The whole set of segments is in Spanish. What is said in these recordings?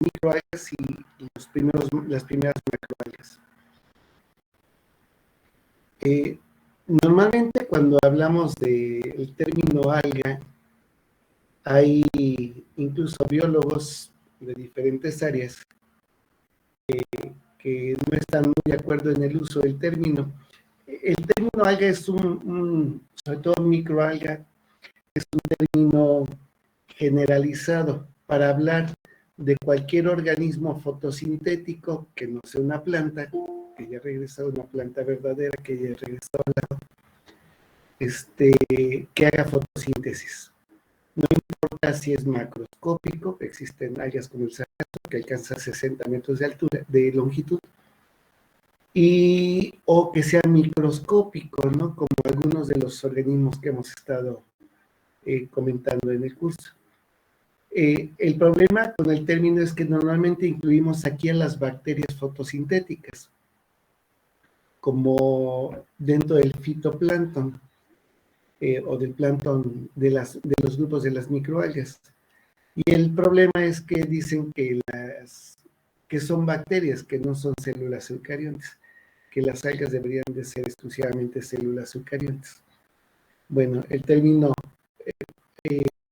microalgas y las primeras macroalgas. Normalmente cuando hablamos del término alga, hay incluso biólogos de diferentes áreas que no están muy de acuerdo en el uso del término. El término alga es sobre todo microalga, es un término generalizado para hablar de cualquier organismo fotosintético que no sea una planta, que haya regresado una planta verdadera, que haya regresado al lado, que haga fotosíntesis. No importa si es macroscópico, existen algas como el sargazo que alcanza 60 metros de altura, de longitud, o que sea microscópico, ¿no? Como algunos de los organismos que hemos estado comentando en el curso. El problema con el término es que normalmente incluimos aquí a las bacterias fotosintéticas, como dentro del fitoplancton, o del plancton de los grupos de las microalgas. Y el problema es que dicen que son bacterias, que no son células eucariontes, que las algas deberían de ser exclusivamente células eucariontes. Bueno, el término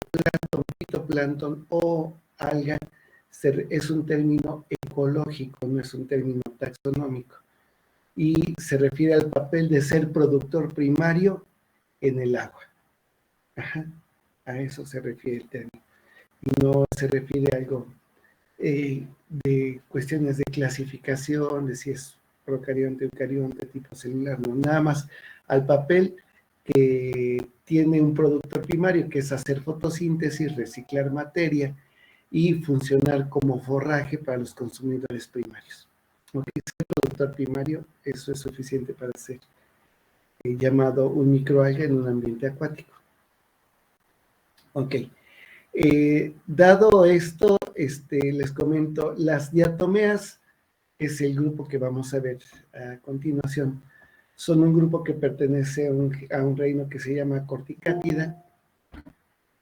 plancton, fitoplancton o alga es un término ecológico, no es un término taxonómico, y se refiere al papel de ser productor primario en el agua. Ajá, a eso se refiere el término. Y no se refiere a algo de cuestiones de clasificación, de si es procarionte, eucarionte, tipo celular, no, nada más al papel que tiene un productor primario, que es hacer fotosíntesis, reciclar materia y funcionar como forraje para los consumidores primarios. Aunque ser productor primario, eso es suficiente para ser llamado un microalga en un ambiente acuático. Ok. Dado esto, les comento, las diatomeas, es el grupo que vamos a ver a continuación, son un grupo que pertenece a un reino que se llama Corticátida,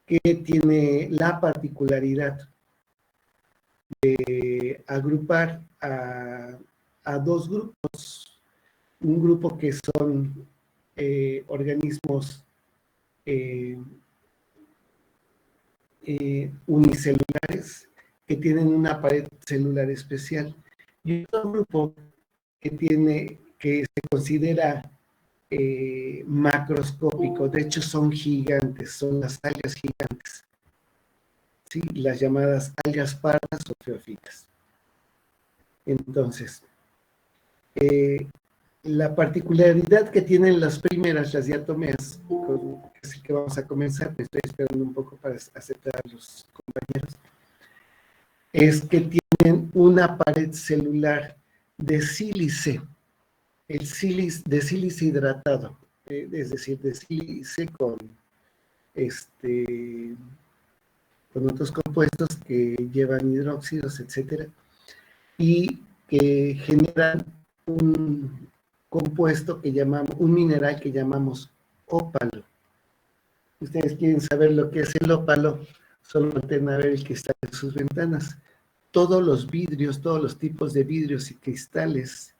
que tiene la particularidad de agrupar a dos grupos, un grupo que son organismos unicelulares que tienen una pared celular especial, y otro grupo que se considera macroscópico, de hecho son gigantes, son las algas gigantes, ¿sí? Las llamadas algas pardas o feofitas. Entonces, la particularidad que tienen las primeras, las diatomeas, que es el que vamos a comenzar, me estoy esperando un poco para aceptar a los compañeros, es que tienen una pared celular de sílice, de sílice hidratado, es decir, de sílice con otros compuestos que llevan hidróxidos, etcétera, y que generan un compuesto un mineral que llamamos ópalo. Ustedes quieren saber lo que es el ópalo, solo volteen a ver el cristal en sus ventanas. Todos los vidrios, todos los tipos de vidrios y cristales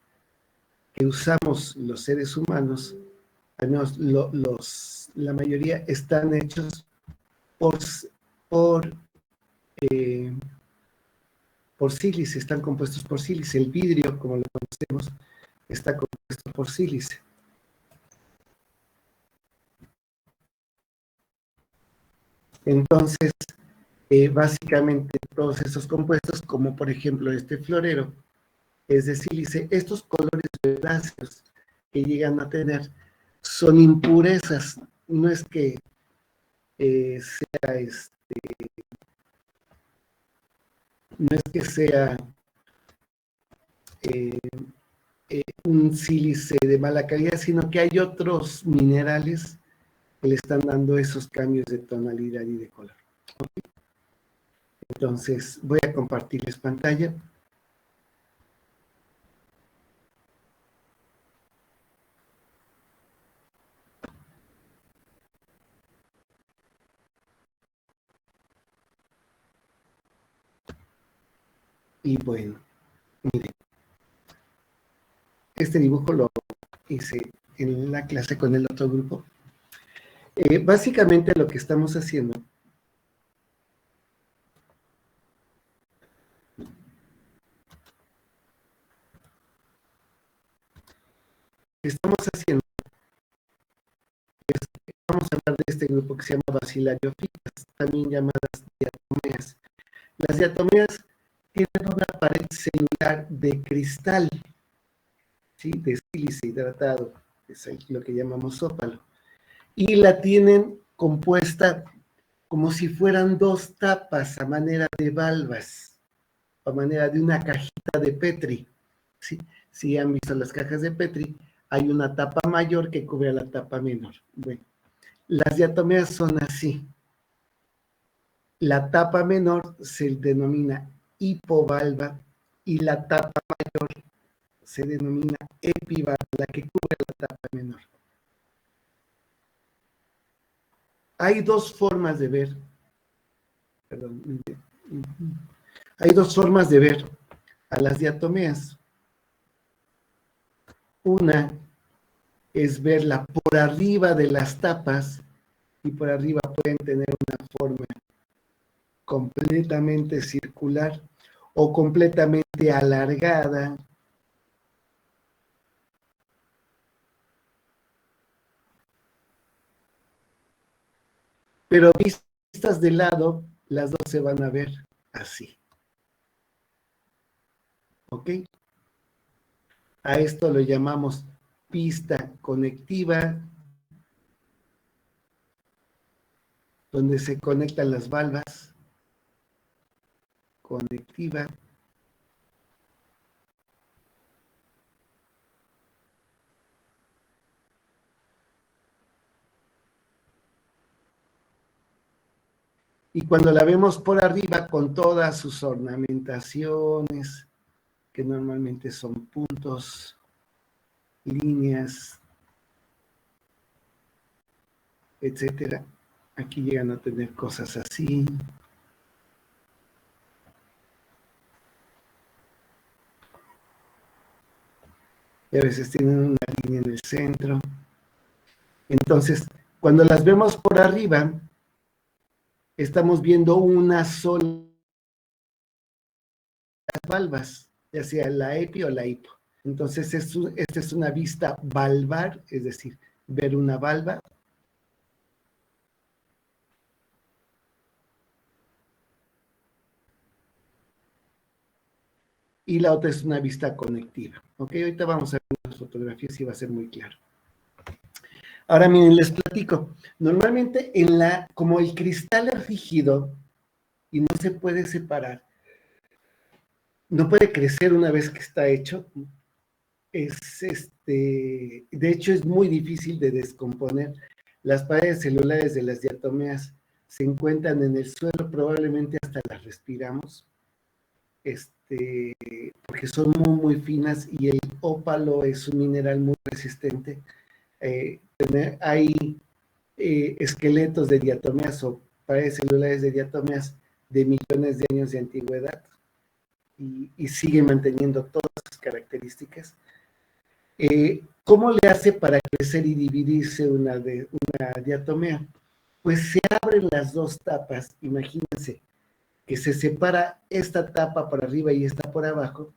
que usamos los seres humanos, al menos la mayoría están hechos por sílice, están compuestos por sílice. El vidrio, como lo conocemos, está compuesto por sílice. Entonces, básicamente todos estos compuestos, como por ejemplo este florero, es de sílice, estos colores verdáceos que llegan a tener son impurezas, no es que sea un sílice de mala calidad, sino que hay otros minerales que le están dando esos cambios de tonalidad y de color. ¿Okay? Entonces, voy a compartirles pantalla. Y bueno, miren, este dibujo lo hice en la clase con el otro grupo. Básicamente lo que estamos haciendo vamos a hablar de este grupo que se llama bacilariophytas, también llamadas diatomeas. Las diatomeas tienen una pared celular de cristal, ¿sí? De sílice hidratado, es lo que llamamos ópalo, y la tienen compuesta como si fueran dos tapas a manera de valvas, a manera de una cajita de Petri, ¿sí? Si han visto las cajas de Petri, hay una tapa mayor que cubre a la tapa menor. Bueno, las diatomeas son así. La tapa menor se denomina hipovalva y la tapa mayor se denomina epivalva, la que cubre la tapa menor. Hay dos formas de ver, perdón, hay dos formas de ver a las diatomeas. Una es verla por arriba de las tapas y por arriba pueden tener una forma completamente circular o completamente alargada. Pero vistas de lado, las dos se van a ver así. ¿Ok? A esto lo llamamos pista conectiva, donde se conectan las valvas. Conectiva. Y cuando la vemos por arriba con todas sus ornamentaciones, que normalmente son puntos, líneas, etcétera, aquí llegan a tener cosas así. Y a veces tienen una línea en el centro. Entonces, cuando las vemos por arriba, estamos viendo una sola valvas, ya sea la epi o la hipo. Entonces, esta es una vista valvar, es decir, ver una valva. Y la otra es una vista conectiva. Ok, ahorita vamos a ver las fotografías y va a ser muy claro. Ahora miren, les platico. Normalmente como el cristal es rígido y no se puede separar, no puede crecer una vez que está hecho, de hecho es muy difícil de descomponer. Las paredes celulares de las diatomeas se encuentran en el suelo, probablemente hasta las respiramos, porque son muy finas y el ópalo es un mineral muy resistente. Hay esqueletos de diatomeas o paredes celulares de diatomeas de millones de años de antigüedad y sigue manteniendo todas sus características. ¿Cómo le hace para crecer y dividirse una diatomea? Pues se abren las dos tapas, imagínense, que se separa esta tapa por arriba y esta por abajo,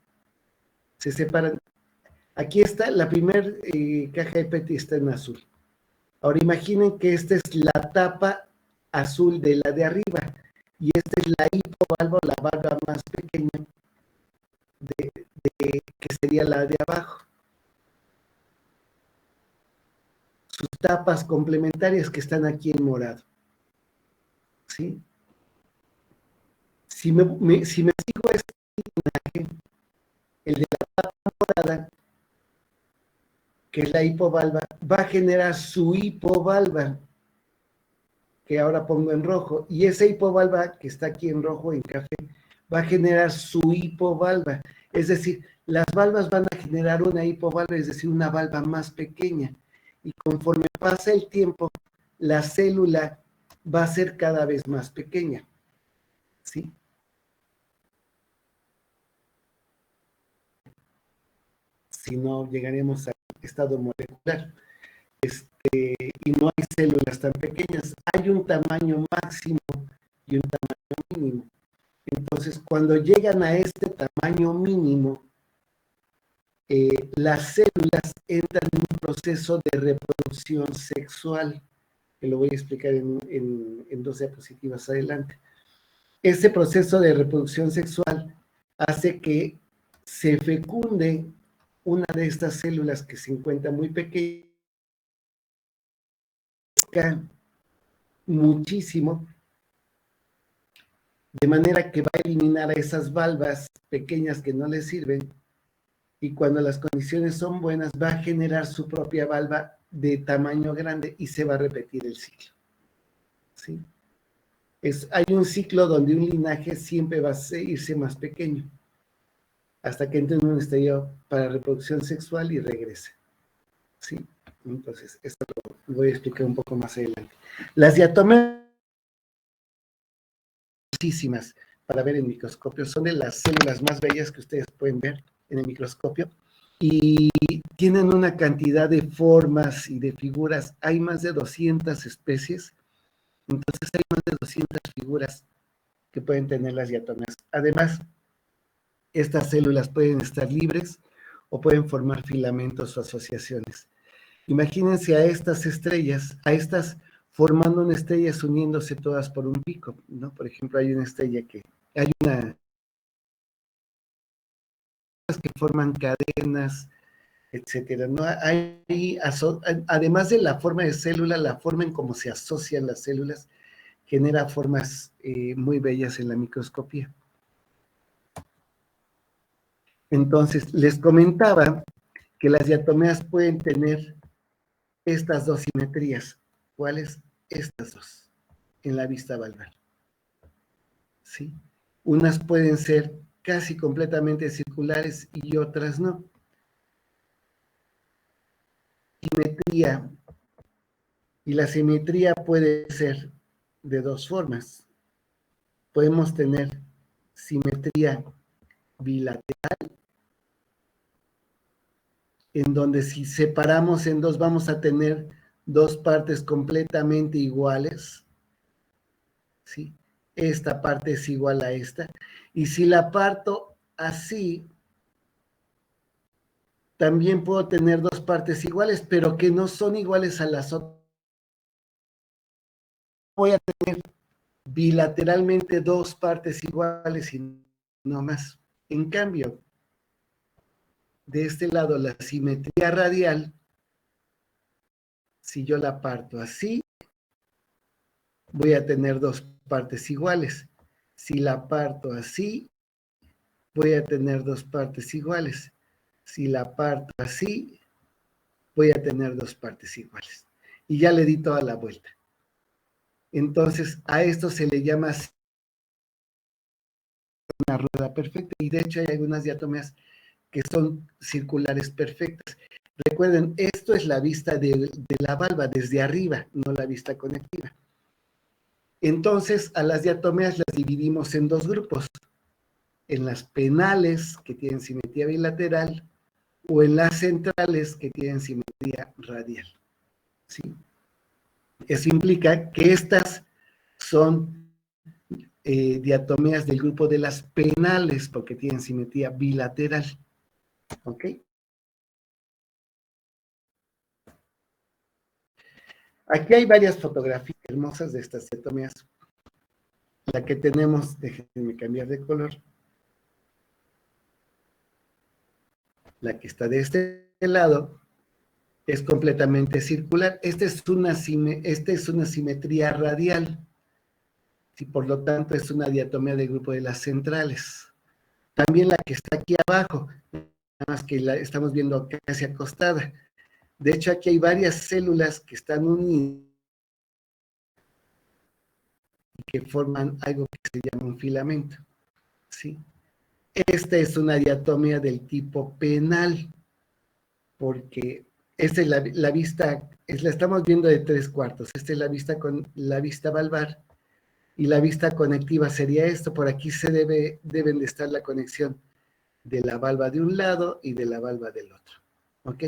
se separan. Aquí está, la primera caja de Petri está en azul. Ahora imaginen que esta es la tapa azul de la de arriba y esta es la hipovalva, la valva más pequeña que sería la de abajo. Sus tapas complementarias que están aquí en morado. ¿Sí? Si me sigo este imagen, el de la tapa morada, que es la hipovalva, va a generar su hipovalva, que ahora pongo en rojo, y esa hipovalva que está aquí en rojo, en café, va a generar su hipovalva. Es decir, las valvas van a generar una hipovalva, es decir, una valva más pequeña. Y conforme pasa el tiempo, la célula va a ser cada vez más pequeña. ¿Sí? si no llegaremos al estado molecular. Y no hay células tan pequeñas. Hay un tamaño máximo y un tamaño mínimo. Entonces, cuando llegan a este tamaño mínimo, las células entran en un proceso de reproducción sexual, que lo voy a explicar en dos diapositivas adelante. Ese proceso de reproducción sexual hace que se fecunde una de estas células que se encuentra muy pequeña, muchísimo, de manera que va a eliminar a esas valvas pequeñas que no le sirven, y cuando las condiciones son buenas va a generar su propia valva de tamaño grande y se va a repetir el ciclo. ¿Sí? Hay un ciclo donde un linaje siempre va a irse más pequeño, hasta que entre en un estadio para reproducción sexual y regrese. ¿Sí? Entonces, esto lo voy a explicar un poco más adelante. Las diatomeas, muchísimas para ver en microscopio, son de las células más bellas que ustedes pueden ver en el microscopio, y tienen una cantidad de formas y de figuras. Hay más de 200 especies, entonces hay más de 200 figuras que pueden tener las diatomeas. Además, estas células pueden estar libres o pueden formar filamentos o asociaciones. Imagínense a estas estrellas, a estas formando una estrella uniéndose todas por un pico, ¿no? Por ejemplo, hay una estrella hay una que forman cadenas, etcétera, ¿no? Además de la forma de célula, la forma en cómo se asocian las células genera formas muy bellas en la microscopía. Entonces, les comentaba que las diatomeas pueden tener estas dos simetrías. ¿Cuáles? Estas dos, en la vista valvar. ¿Sí? Unas pueden ser casi completamente circulares y otras no. Simetría. Y la simetría puede ser de dos formas. Podemos tener simetría bilateral, en donde si separamos en dos vamos a tener dos partes completamente iguales, ¿sí? Esta parte es igual a esta, y si la parto así, también puedo tener dos partes iguales, pero que no son iguales a las otras. Voy a tener bilateralmente dos partes iguales y no más. En cambio, de este lado, la simetría radial, si yo la parto así, voy a tener dos partes iguales. Si la parto así, voy a tener dos partes iguales. Si la parto así, voy a tener dos partes iguales. Y ya le di toda la vuelta. Entonces, a esto se le llama una rueda perfecta, y de hecho hay algunas diatomeas que son circulares perfectas. Recuerden, esto es la vista de la valva desde arriba, no la vista conectiva. Entonces, a las diatomeas las dividimos en dos grupos, en las penales, que tienen simetría bilateral, o en las centrales, que tienen simetría radial. ¿Sí? Eso implica que estas son diatomeas del grupo de las penales, porque tienen simetría bilateral. ¿Ok? Aquí hay varias fotografías hermosas de estas diatomeas. La que tenemos, déjenme cambiar de color. La que está de este lado es completamente circular. Esta es una simetría radial. Y por lo tanto es una diatomea del grupo de las centrales. También la que está aquí abajo, nada más que la estamos viendo casi acostada. De hecho, aquí hay varias células que están unidas y que forman algo que se llama un filamento. ¿Sí? Esta es una diatomea del tipo penal, porque esta es la vista, la estamos viendo de 3/4. Esta es la vista con la vista valvar, y la vista conectiva sería esto. Por aquí deben de estar la conexión de la valva de un lado y de la valva del otro. ¿Ok?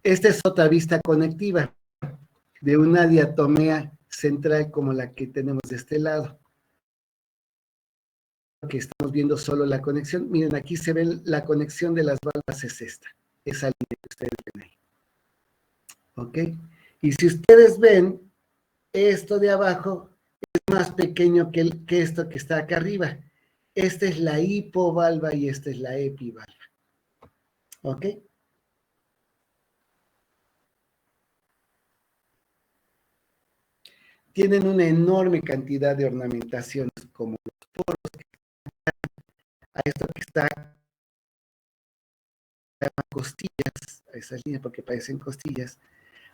Esta es otra vista conectiva de una diatomea central como la que tenemos de este lado. Que estamos viendo solo la conexión. Miren, aquí se ve la conexión de las valvas, es esta. Esa línea que ustedes ven ahí. ¿Ok? Y si ustedes ven, esto de abajo es más pequeño que esto que está acá arriba. Esta es la hipovalva y esta es la epivalva. ¿Ok? Tienen una enorme cantidad de ornamentaciones, como los poros, a esto que está costillas, a esas líneas porque parecen costillas.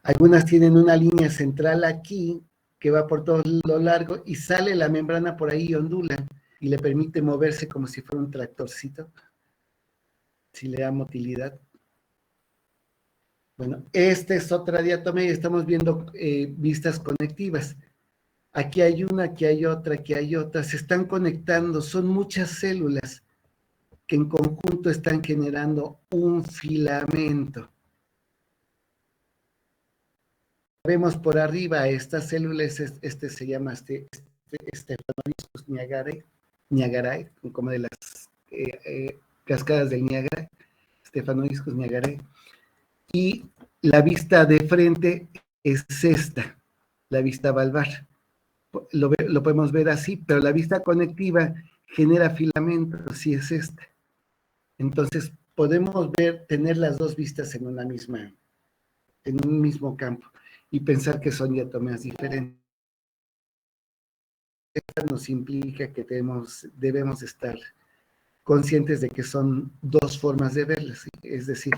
Algunas tienen una línea central aquí que va por todo lo largo y sale la membrana por ahí y ondula y le permite moverse como si fuera un tractorcito, si le da motilidad. Bueno, esta es otra diatomea y estamos viendo vistas conectivas. Aquí hay una, aquí hay otra, aquí hay otra. Se están conectando, son muchas células que en conjunto están generando un filamento. Vemos por arriba estas células, este se llama Stephanodiscus niagarae, como de las cascadas del Niágara, Stephanodiscus niagarae. Y la vista de frente es esta, la vista valvar. Lo podemos ver así, pero la vista conectiva genera filamentos, y es esta. Entonces, podemos tener las dos vistas en un mismo campo, y pensar que son diatomeas diferentes. Esto nos implica que debemos estar conscientes de que son dos formas de verlas, ¿sí? Es decir,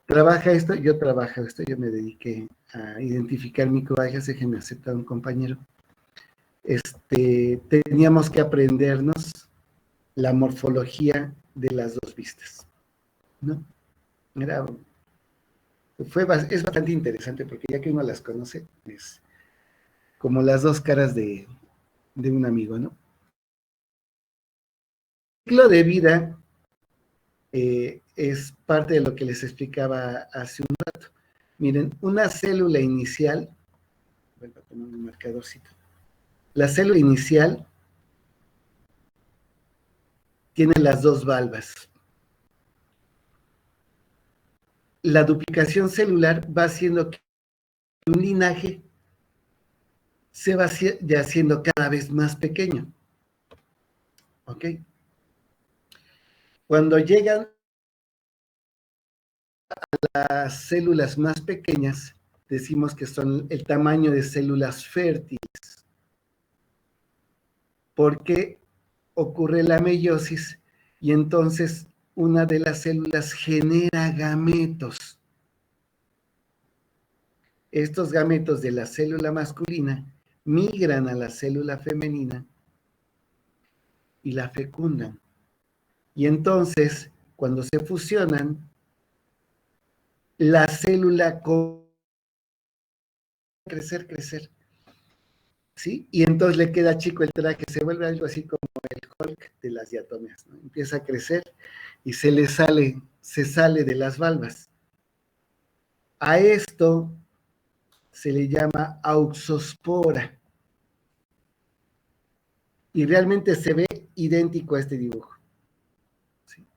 trabaja esto, yo trabajo esto, yo me dediqué a identificar microalgas, déjenme aceptar un compañero. Teníamos que aprendernos la morfología de las dos vistas, ¿no? Es bastante interesante porque ya que uno las conoce, es como las dos caras de un amigo, ¿no? El ciclo de vida es parte de lo que les explicaba hace un rato. Miren, una célula inicial, voy a poner un marcadorcito. La célula inicial tiene las dos valvas. La duplicación celular va haciendo que un linaje se va ya haciendo cada vez más pequeño. ¿Ok? Cuando llegan las células más pequeñas, decimos que son el tamaño de células fértiles. Porque ocurre la meiosis y entonces una de las células genera gametos. Estos gametos de la célula masculina migran a la célula femenina y la fecundan. Y entonces, cuando se fusionan, la célula crecer, ¿sí? Y entonces le queda chico el traje, se vuelve algo así como el Hulk de las diatomeas, ¿no? Empieza a crecer y se sale de las valvas. A esto se le llama auxospora. Y realmente se ve idéntico a este dibujo. ¿Sí?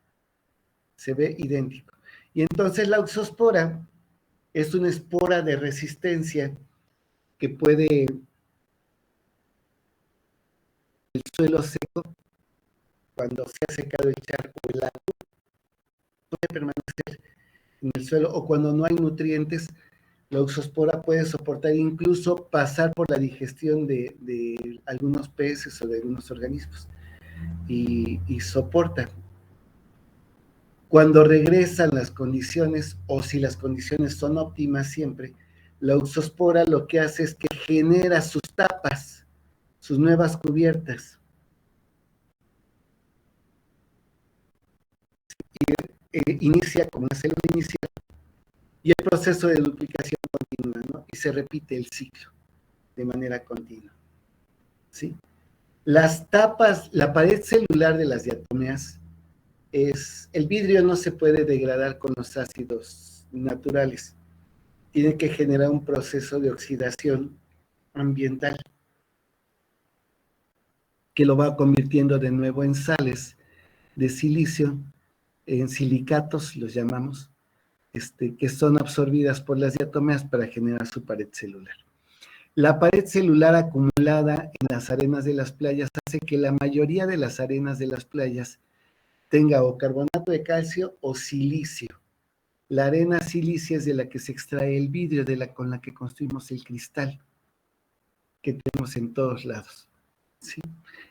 Se ve idéntico. Y entonces la auxospora es una espora de resistencia que puede, el suelo seco, cuando se ha secado el charco o el lago, puede permanecer en el suelo, o cuando no hay nutrientes, la auxospora puede soportar incluso pasar por la digestión de algunos peces o de algunos organismos y soporta. Cuando regresan las condiciones, o si las condiciones son óptimas siempre, la auxospora lo que hace es que genera sus tapas, sus nuevas cubiertas. Inicia como una célula inicial y el proceso de duplicación continúa, ¿no? Y se repite el ciclo de manera continua, ¿sí? Las tapas, la pared celular de las diatomeas el vidrio no se puede degradar con los ácidos naturales, tiene que generar un proceso de oxidación ambiental que lo va convirtiendo de nuevo en sales de silicio, en silicatos los llamamos, que son absorbidas por las diatomeas para generar su pared celular. La pared celular acumulada en las arenas de las playas hace que la mayoría de las arenas de las playas tenga o carbonato de calcio o silicio. La arena silicia es de la que se extrae el vidrio, con la que construimos el cristal que tenemos en todos lados, ¿sí?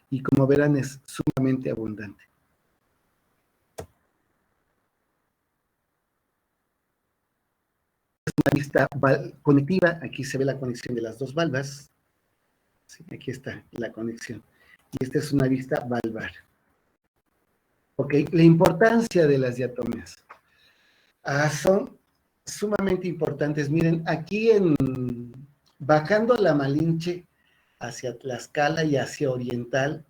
Y como verán es sumamente abundante. Una vista conectiva, aquí se ve la conexión de las dos valvas, ¿sí? Aquí está la conexión, y esta es una vista valvar. Ok, la importancia de las diatomeas. Son sumamente importantes. Miren, aquí bajando la Malinche hacia Tlaxcala y hacia Oriental,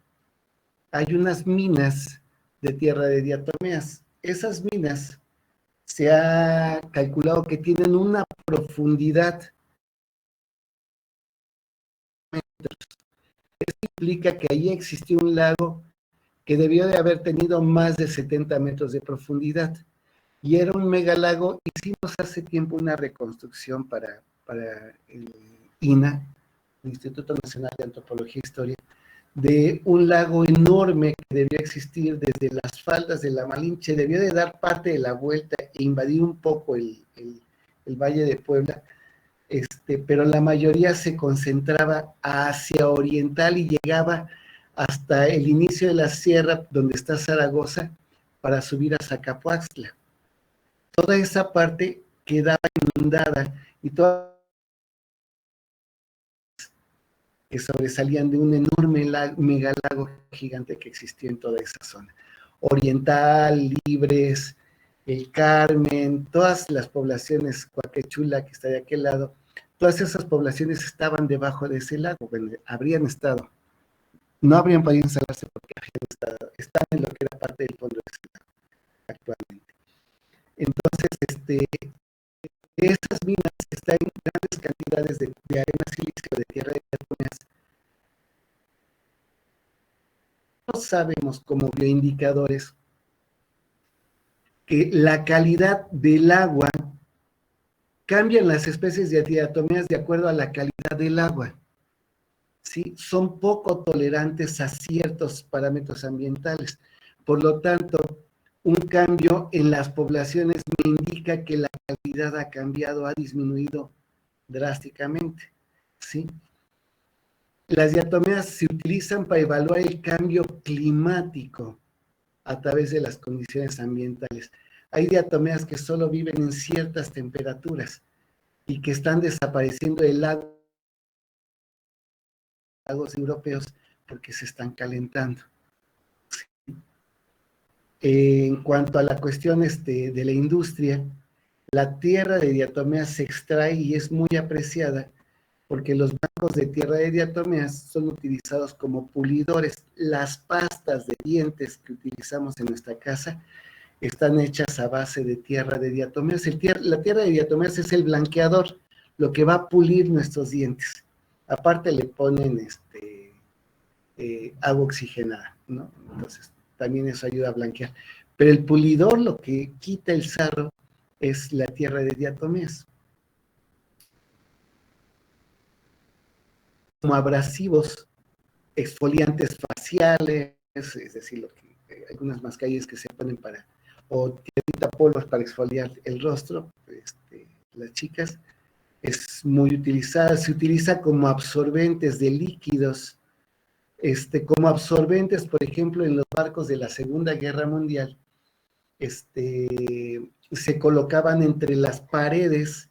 hay unas minas de tierra de diatomeas. Esas minas se ha calculado que tienen una profundidad. Esto implica que ahí existió un lago que debió de haber tenido más de 70 metros de profundidad. Y era un megalago. Hicimos hace tiempo una reconstrucción para el INA, el Instituto Nacional de Antropología e Historia, de un lago enorme que debió existir desde las faldas de la Malinche, debió de dar parte de la vuelta e invadir un poco el Valle de Puebla, pero la mayoría se concentraba hacia Oriental y llegaba hasta el inicio de la sierra donde está Zaragoza para subir a Zacapuaxtla. Toda esa parte quedaba inundada y todas que sobresalían de un enorme megalago gigante que existió en toda esa zona. Oriental, Libres, El Carmen, todas las poblaciones, Coaquechula, que está de aquel lado, todas esas poblaciones estaban debajo de ese lago, bueno, habrían estado. No habrían podido instalarse porque están en lo que era parte del fondo de ese lago actualmente. Entonces, esas minas están en grandes cantidades de arena sílica, de tierra de diatomeas. No sabemos como bioindicadores que la calidad del agua cambian las especies de diatomeas de acuerdo a la calidad del agua. ¿Sí? Son poco tolerantes a ciertos parámetros ambientales. Por lo tanto, un cambio en las poblaciones me indica que la calidad ha cambiado, ha disminuido drásticamente, ¿sí? Las diatomeas se utilizan para evaluar el cambio climático a través de las condiciones ambientales. Hay diatomeas que solo viven en ciertas temperaturas y que están desapareciendo de lagos europeos porque se están calentando. En cuanto a la cuestión de la industria, la tierra de diatomeas se extrae y es muy apreciada porque los bancos de tierra de diatomeas son utilizados como pulidores. Las pastas de dientes que utilizamos en nuestra casa están hechas a base de tierra de diatomeas. La tierra de diatomeas es el blanqueador, lo que va a pulir nuestros dientes. Aparte le ponen agua oxigenada, ¿no? Entonces, también eso ayuda a blanquear. Pero el pulidor, lo que quita el sarro, es la tierra de diatomeas. Como abrasivos, exfoliantes faciales, es decir, algunas mascarillas que se ponen o tierrita polvos para exfoliar el rostro, las chicas, es muy utilizada, se utiliza como absorbentes de líquidos, como absorbentes, por ejemplo, en los barcos de la Segunda Guerra Mundial, se colocaban entre las paredes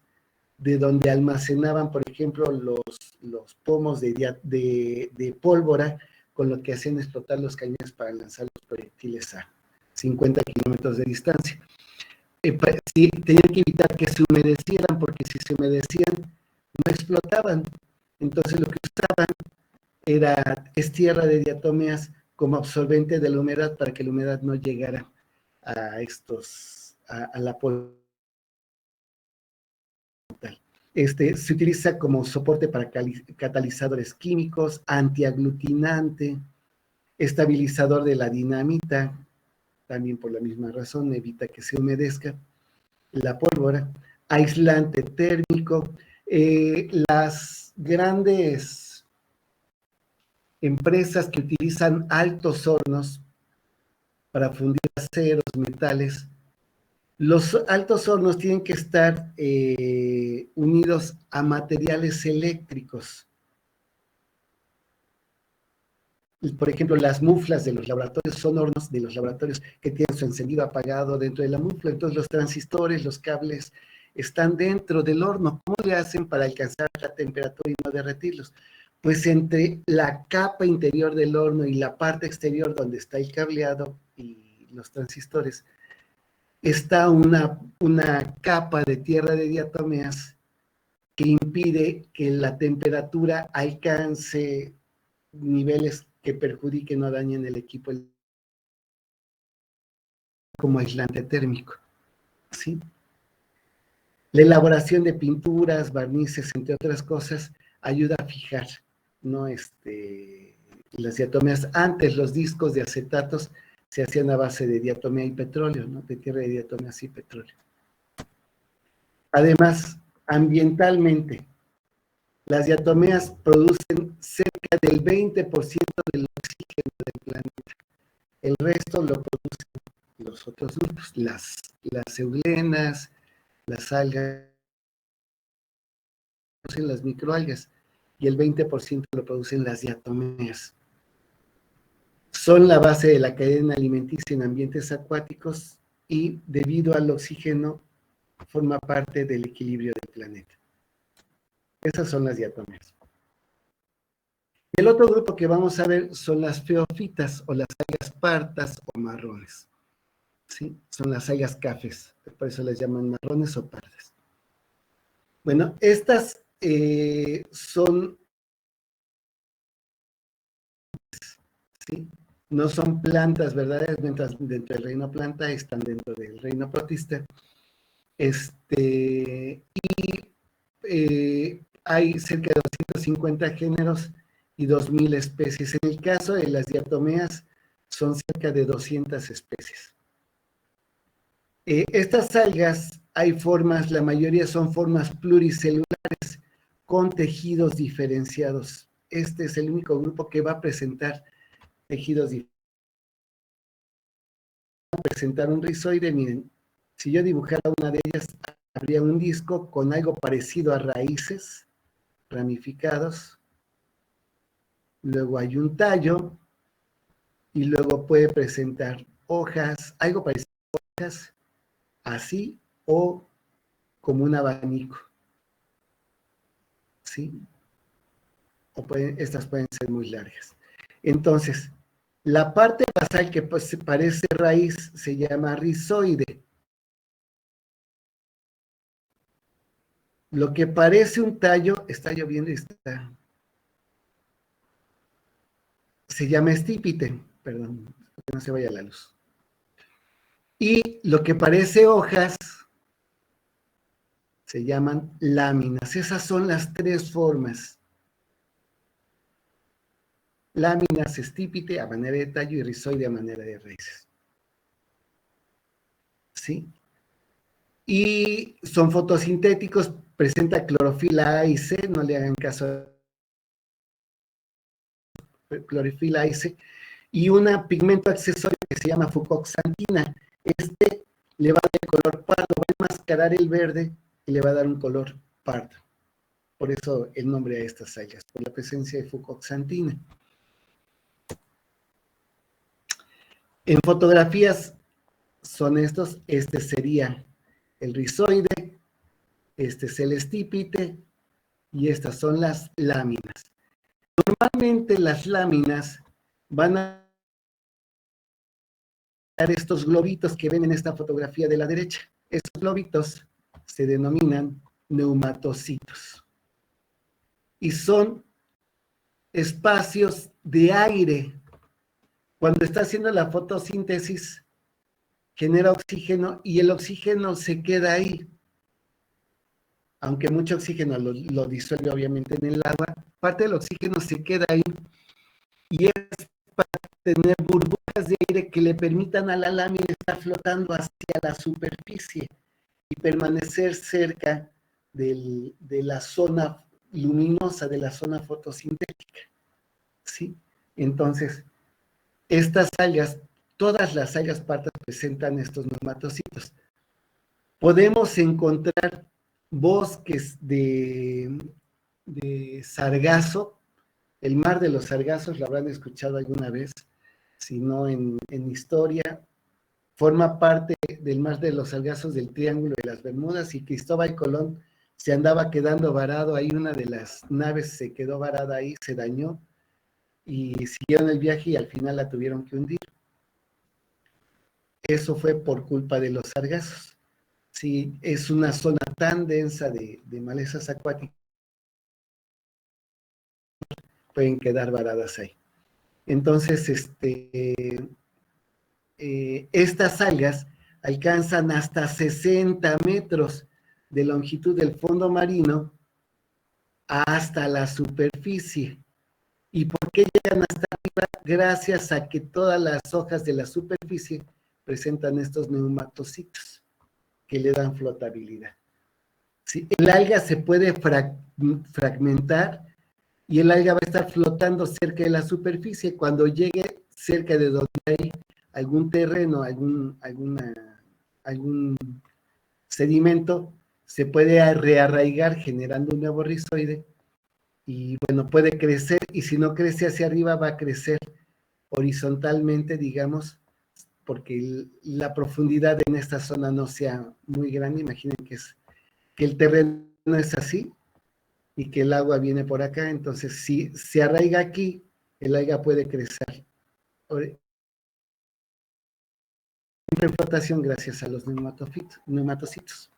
de donde almacenaban, por ejemplo, los pomos de pólvora, con lo que hacían explotar los cañones para lanzar los proyectiles a 50 kilómetros de distancia. Sí, tenían que evitar que se humedecieran, porque si se humedecían, no explotaban. Entonces lo que usaban es tierra de diatomeas como absorbente de la humedad para que la humedad no llegara a la polvo. Se utiliza como soporte para catalizadores químicos, antiaglutinante, estabilizador de la dinamita, también por la misma razón, evita que se humedezca la pólvora, aislante térmico. Las grandes empresas que utilizan altos hornos para fundir aceros, metales, los altos hornos tienen que estar unidos a materiales eléctricos. Por ejemplo, las muflas de los laboratorios son hornos de los laboratorios que tienen su encendido apagado dentro de la mufla. Entonces, los transistores, los cables están dentro del horno. ¿Cómo le hacen para alcanzar la temperatura y no derretirlos? Pues entre la capa interior del horno y la parte exterior donde está el cableado y los transistores, está una capa de tierra de diatomeas que impide que la temperatura alcance niveles que perjudiquen o dañen el equipo como aislante térmico, ¿sí? La elaboración de pinturas, barnices, entre otras cosas, ayuda a fijar, ¿no? Las diatomeas. Antes los discos de acetatos se hacían a base de diatomea y petróleo, ¿no? De tierra de diatomeas y petróleo. Además, ambientalmente, las diatomeas producen cerca del 20% del oxígeno del planeta. El resto lo producen los otros grupos, las euglenas, las algas, las microalgas, y el 20% lo producen las diatomeas. Son la base de la cadena alimenticia en ambientes acuáticos y, debido al oxígeno, forma parte del equilibrio del planeta. Esas son las diatomeas. El otro grupo que vamos a ver son las feofitas o las algas pardas o marrones. ¿Sí? Son las algas cafés, por eso les llaman marrones o pardas. Bueno, estas son, ¿sí? No son plantas verdaderas, mientras dentro del reino planta están dentro del reino protista. Hay cerca de 250 géneros y 2.000 especies. En el caso de las diatomeas, son cerca de 200 especies. Estas algas, hay formas, la mayoría son formas pluricelulares con tejidos diferenciados. Este es el único grupo que va a presentar tejidos diferentes. Va a presentar un rizoide. Miren, si yo dibujara una de ellas, habría un disco con algo parecido a raíces ramificados. Luego hay un tallo y luego puede presentar hojas, algo parecido a hojas, así o como un abanico, ¿sí? Estas pueden ser muy largas. Entonces, la parte basal que pues parece raíz se llama rizoide. Lo que parece un tallo, está lloviendo y se llama estípite, perdón, que no se vaya la luz. Y lo que parece hojas se llaman láminas. Esas son las tres formas. Láminas, estípite a manera de tallo y rizoide a manera de raíces. ¿Sí? Y son fotosintéticos, presenta clorofila A y C, no le hagan caso a clorofila A y C, y un pigmento accesorio que se llama fucoxantina. Le va a dar el color pardo, va a enmascarar el verde y le va a dar un color pardo. Por eso el nombre a estas algas, por la presencia de fucoxantina. En fotografías son estos, este sería el rizoide, este es el estípite y estas son las láminas. Normalmente las láminas van a dar estos globitos que ven en esta fotografía de la derecha. Estos globitos se denominan neumatocitos y son espacios de aire. Cuando está haciendo la fotosíntesis, genera oxígeno y el oxígeno se queda ahí. Aunque mucho oxígeno lo disuelve obviamente en el agua, parte del oxígeno se queda ahí y es para tener burbujas de aire que le permitan a la lámina estar flotando hacia la superficie y permanecer cerca de la zona luminosa, de la zona fotosintética, ¿sí? Entonces, estas algas, todas las algas partas presentan estos nematocitos. Podemos encontrar bosques de sargazo. El mar de los sargazos, lo habrán escuchado alguna vez, si no en historia, forma parte del mar de los sargazos del Triángulo de las Bermudas, y Cristóbal Colón se andaba quedando varado ahí, una de las naves se quedó varada ahí, se dañó, y siguieron el viaje y al final la tuvieron que hundir. Eso fue por culpa de los sargazos. Sí, es una zona tan densa de malezas acuáticas, pueden quedar varadas ahí. Entonces, estas algas alcanzan hasta 60 metros de longitud del fondo marino hasta la superficie. ¿Y por qué llegan hasta arriba? Gracias a que todas las hojas de la superficie presentan estos neumatocitos que le dan flotabilidad. ¿Sí? El alga se puede fragmentar y el alga va a estar flotando cerca de la superficie. Cuando llegue cerca de donde hay algún terreno, algún sedimento, se puede rearraigar generando un nuevo rizoide y bueno, puede crecer, y si no crece hacia arriba va a crecer horizontalmente, digamos, porque la profundidad en esta zona no sea muy grande. Imaginen que el terreno es así y que el agua viene por acá, entonces si se arraiga aquí, el alga puede crecer en flotación gracias a los neumatocitos.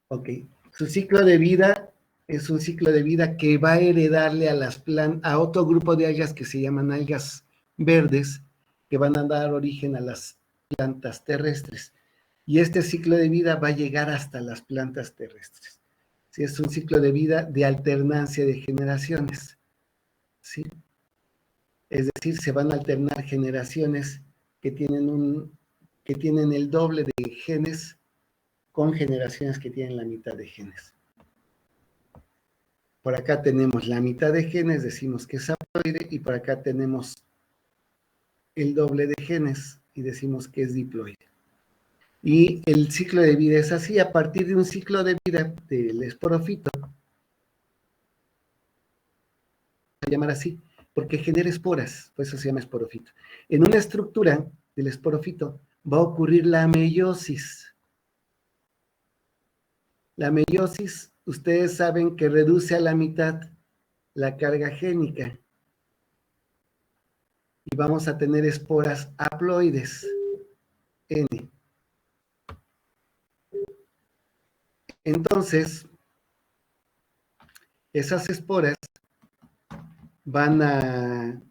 Ok, su ciclo de vida es un ciclo de vida que va a heredarle a otro grupo de algas que se llaman algas verdes, que van a dar origen a las plantas terrestres. Y este ciclo de vida va a llegar hasta las plantas terrestres. ¿Sí? Es un ciclo de vida de alternancia de generaciones. ¿Sí? Es decir, se van a alternar generaciones que tienen el doble de genes con generaciones que tienen la mitad de genes. Por acá tenemos la mitad de genes, decimos que es haploide, y por acá tenemos el doble de genes y decimos que es diploide. Y el ciclo de vida es así. A partir de un ciclo de vida del esporofito, a llamar así, porque genera esporas, por eso se llama esporofito. En una estructura del esporofito va a ocurrir la meiosis. La meiosis, ustedes saben que reduce a la mitad la carga génica y vamos a tener esporas haploides, N. Entonces, esas esporas van a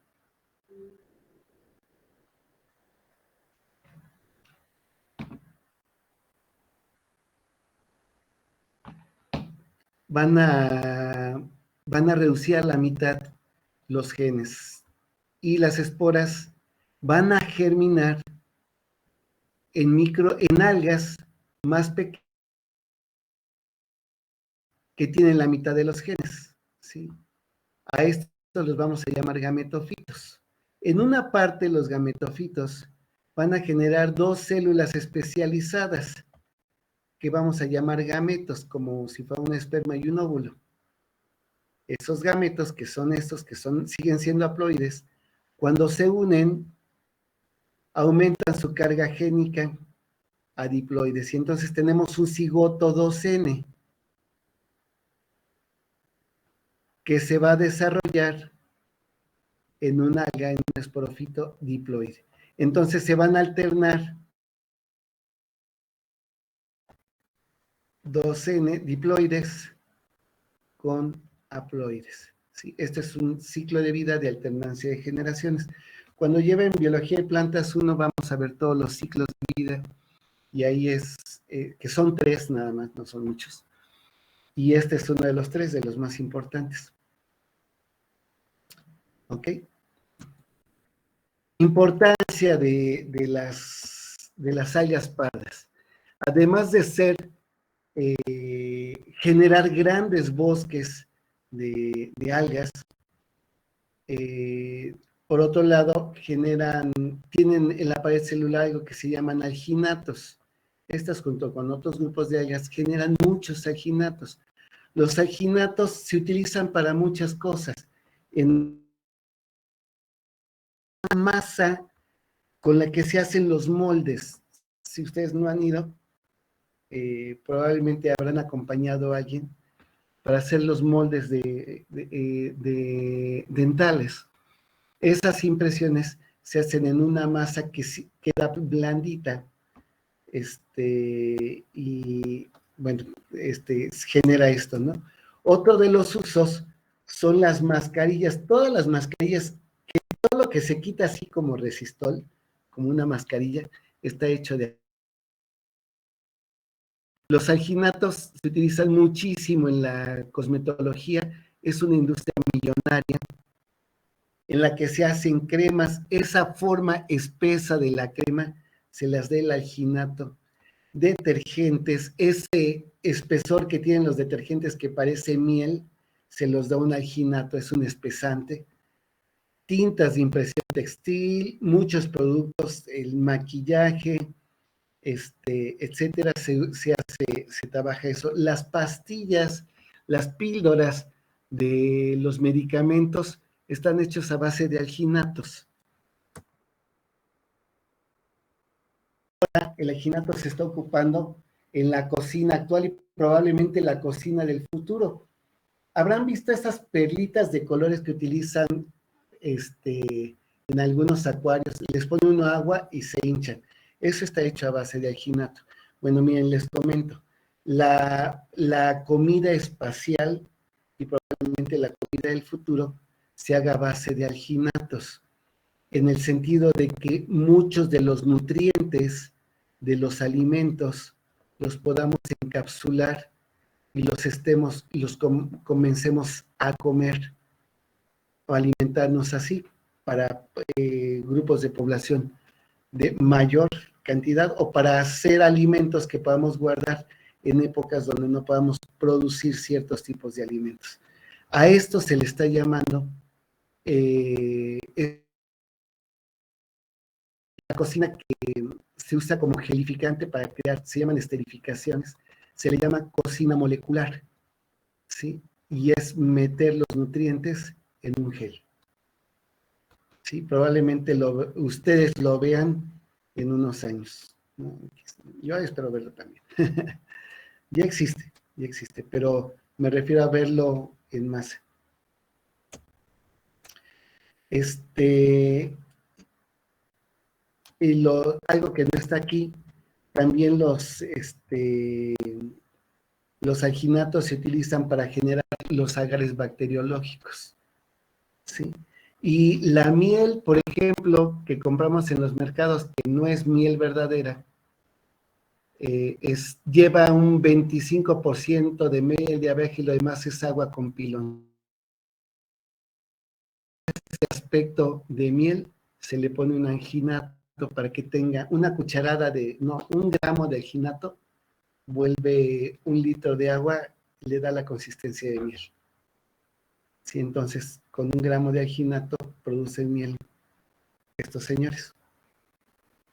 van a reducir a la mitad los genes y las esporas van a germinar en algas más pequeñas que tienen la mitad de los genes, ¿sí? A estos los vamos a llamar gametofitos. En una parte los gametofitos van a generar dos células especializadas que vamos a llamar gametos, como si fuera un esperma y un óvulo. Esos gametos, que son estos, siguen siendo haploides, cuando se unen, aumentan su carga génica a diploides, y entonces tenemos un cigoto 2N que se va a desarrollar en un alga, en un esporofito diploide. Entonces se van a alternar 2N diploides con haploides. ¿Sí? Este es un ciclo de vida de alternancia de generaciones. Cuando lleven biología de plantas 1 vamos a ver todos los ciclos de vida, y ahí es, que son 3 nada más, no son muchos. Y este es uno de los 3, de los más importantes. ¿Ok? Importancia de las algas pardas. Además de ser, generar grandes bosques de algas, por otro lado, tienen en la pared celular algo que se llaman alginatos. Estas, junto con otros grupos de algas, generan muchos alginatos. Los alginatos se utilizan para muchas cosas. En la masa con la que se hacen los moldes. Si ustedes no han ido, probablemente habrán acompañado a alguien para hacer los moldes de dentales. Esas impresiones se hacen en una masa que queda blandita, y bueno, genera esto, ¿no? Otro de los usos son las mascarillas. Todas las mascarillas, todo lo que se quita así como resistol, como una mascarilla, está hecho de... Los alginatos se utilizan muchísimo en la cosmetología, es una industria millonaria en la que se hacen cremas. Esa forma espesa de la crema se las da el alginato. Detergentes, ese espesor que tienen los detergentes que parece miel, se los da un alginato, es un espesante. Tintas de impresión textil, muchos productos, el maquillaje, etcétera, se trabaja eso. Las pastillas, las píldoras de los medicamentos están hechos a base de alginatos. El alginato se está ocupando en la cocina actual y probablemente la cocina del futuro. ¿Habrán visto esas perlitas de colores que utilizan en algunos acuarios? Les pone uno agua y se hinchan. Eso está hecho a base de alginato. Bueno, miren, les comento. La comida espacial y probablemente la comida del futuro se haga a base de alginatos, en el sentido de que muchos de los nutrientes de los alimentos los podamos encapsular y los comencemos a comer o alimentarnos así para grupos de población de mayor cantidad, o para hacer alimentos que podamos guardar en épocas donde no podamos producir ciertos tipos de alimentos. A esto se le está llamando la cocina que se usa como gelificante para crear, se llaman esterificaciones, se le llama cocina molecular, ¿sí? Y es meter los nutrientes en un gel, ¿sí? Probablemente ustedes lo vean en unos años, ¿no? Yo espero verlo también. Ya existe, pero me refiero a verlo en masa. Y algo que no está aquí, también los alginatos se utilizan para generar los agares bacteriológicos, ¿sí? Y la miel, por ejemplo, que compramos en los mercados, que no es miel verdadera, lleva un 25% de miel de abeja y lo demás es agua con pilón. Este aspecto de miel se le pone un alginato para que tenga una cucharada un gramo de alginato, vuelve 1 litro de agua, le da la consistencia de miel. Sí, entonces, con 1 gramo de alginato producen miel estos señores.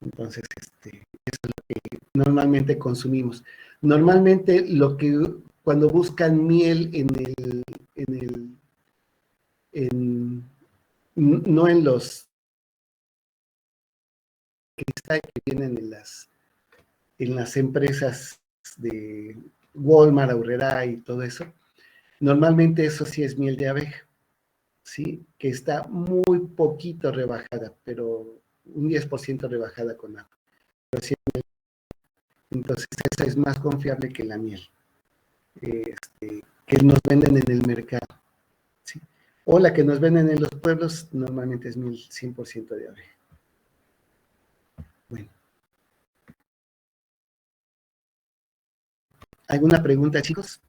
Entonces, eso es lo que normalmente consumimos. Normalmente, cuando buscan miel no en los cristal que vienen en las empresas de Walmart, Aurrera y todo eso, normalmente eso sí es miel de abeja, ¿sí? Que está muy poquito rebajada, pero un 10% rebajada con agua. Entonces esa es más confiable que la miel que nos venden en el mercado, ¿sí? O la que nos venden en los pueblos, normalmente es 100% de ave. Bueno. ¿Alguna pregunta, chicos?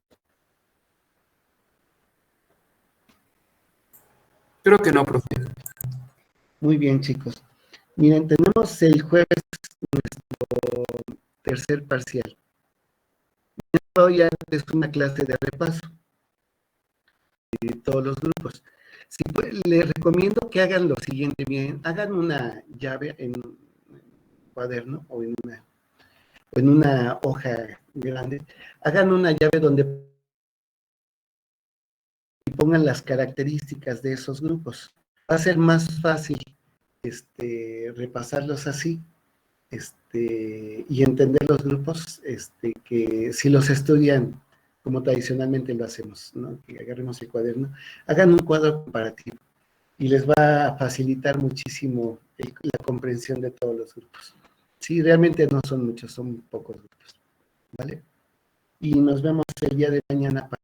Creo que no, profe. Muy bien, chicos. Miren, tenemos el jueves nuestro tercer parcial. Hoy es una clase de repaso de todos los grupos. Si les recomiendo que hagan lo siguiente, bien, hagan una llave en un cuaderno o en una hoja grande, hagan una llave donde pongan las características de esos grupos. Va a ser más fácil repasarlos así y entender los grupos que si los estudian como tradicionalmente lo hacemos, ¿no? Que agarremos el cuaderno, hagan un cuadro comparativo y les va a facilitar muchísimo la comprensión de todos los grupos. Sí, realmente no son muchos, son pocos grupos, ¿vale? Y nos vemos el día de mañana para